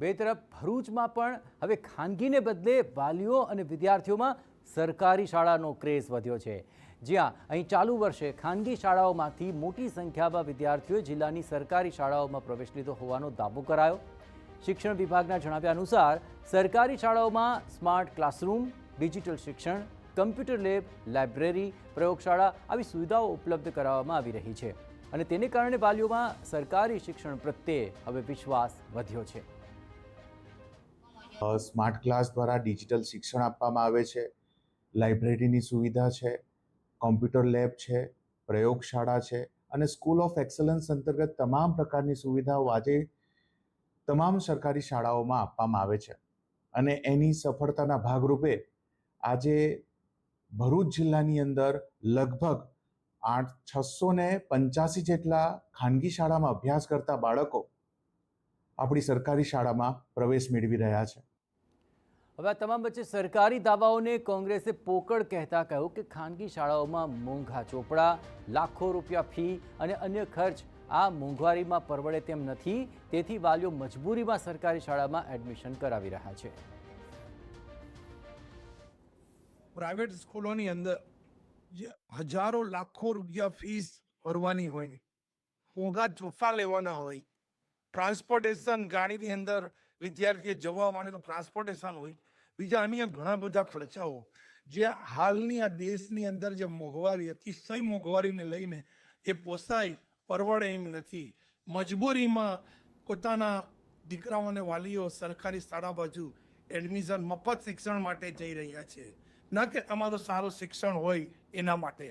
બે તરફ ભરૂચમાં પણ હવે ખાનગીને બદલે વાલીઓ અને વિદ્યાર્થીઓમાં સરકારી શાળાનો ક્રેઝ વધ્યો છે, જ્યાં અહીં ચાલુ વર્ષે ખાનગી શાળાઓમાંથી મોટી સંખ્યામાં વિદ્યાર્થીઓએ જિલ્લાની સરકારી શાળાઓમાં પ્રવેશ લીધો હોવાનો દાવો કરાયો। શિક્ષણ વિભાગના જણાવ્યા અનુસાર સરકારી શાળાઓમાં સ્માર્ટ ક્લાસરૂમ, ડિજિટલ શિક્ષણ, કમ્પ્યુટર લેબ, લાઇબ્રેરી, પ્રયોગશાળા આવી સુવિધાઓ ઉપલબ્ધ કરાવવામાં આવી રહી છે અને તેને કારણે વાલીઓમાં સરકારી શિક્ષણ પ્રત્યે હવે વિશ્વાસ વધ્યો છે। સ્માર્ટ ક્લાસ દ્વારા ડિજિટલ શિક્ષણ આપવામાં આવે છે, લાઇબ્રેરીની સુવિધા છે, કોમ્પ્યુટર લેબ છે, પ્રયોગશાળા છે અને સ્કૂલ ઓફ એક્સલન્સ અંતર્ગત તમામ પ્રકારની સુવિધાઓ આજે તમામ સરકારી શાળાઓમાં આપવામાં આવે છે અને એની સફળતાના ભાગરૂપે આજે ભરૂચ જિલ્લાની અંદર લગભગ 685 જેટલા ખાનગી શાળામાં અભ્યાસ કરતા બાળકો આપણી સરકારી શાળામાં પ્રવેશ મેળવી રહ્યા છે। હવે આ તમામ વચ્ચે સરકારી દાવાઓને કોંગ્રેસે પોકળ કહેતા કહ્યું કે ખાનગી શાળાઓમાં મોંઘા ચોપડા, લાખો રૂપિયા ફી અને અન્ય ખર્ચ આ મોંઘવારીમાં પરવડે તેમ નથી, તેથી વાલીઓ મજબૂરીમાં સરકારી શાળામાં એડમિશન કરાવી રહ્યા છે। પ્રાઇવેટ સ્કૂલોની અંદર જે હજારો લાખો રૂપિયા ફીસ ભરવાની હોય, મોંઘા ચોફા લેવાના હોય, ટ્રાન્સપોર્ટેશન ગાડીની અંદર વિદ્યાર્થીએ જવા માટેનું ટ્રાન્સપોર્ટેશન હોય, બીજા અન્ય ઘણા બધા ખર્ચાઓ જે હાલની આ દેશની અંદર જે મોંઘવારી અતિશય મોંઘવારીને લઈને એ પોસાય પરવડે એમ નથી। મજબૂરીમાં પોતાના દીકરાઓને વાલીઓ સરકારી શાળા બાજુ એડમિશન મફત શિક્ષણ માટે જઈ રહ્યા છે, ન કે અમારું સારું શિક્ષણ હોય એના માટે।